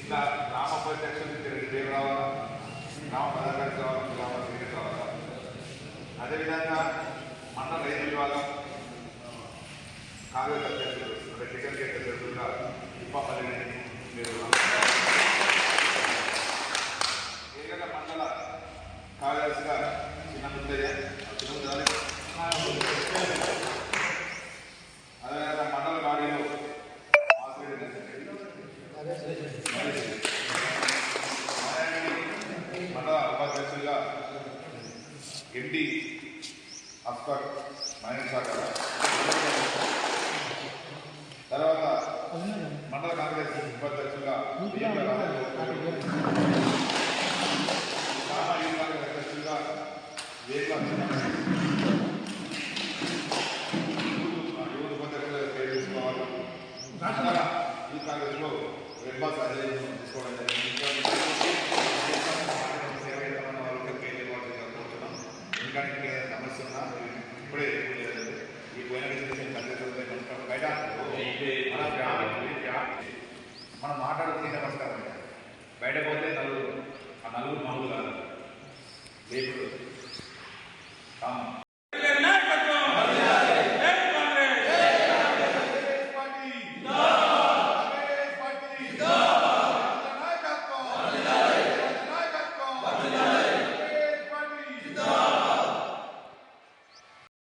ఇలా గ్రామ ఉపాధ్యక్షులు 2 పేరు రావాలా, గ్రామ పదాధికారి కావాలి, గ్రామ సెక్రటరీ కావాలా. అదేవిధంగా మండల రైతు విభాగం కాంగ్రెస్ అధ్యక్షులు అంటే టికెట్ అధ్యక్షులుగా ఇప్పపల్లి మీరు ఏదైనా మండల కార్యదర్శిగా చిన్న ముద్దయ్య అదేవిధంగా మండల బాడీలో మండల ఉపాధ్యక్షులుగా ఎండి అస్కర్ మైనర్ శాఖ, తర్వాత మండల కాంగ్రెస్ ఉపాధ్యక్షులుగా గ్రామ యూత్ కాంగ్రెస్ అధ్యక్షులుగా యూత్ ఉపాధ్యక్షులుగా పేరు తీసుకోవాలి. మండల యూత్ కాంగ్రెస్లో రెడ్ బాస్ అధ్యక్షులు తీసుకోవడం జరిగింది. ఎందుకంటే సమస్య ఉన్నా ఇప్పుడే ఈ పోయిన బయట మనం మాట్లాడుకునే నమస్కారం బయట పోతే నలుగురు ఆ నలుగురు మామూలు కాదు. ఇప్పుడు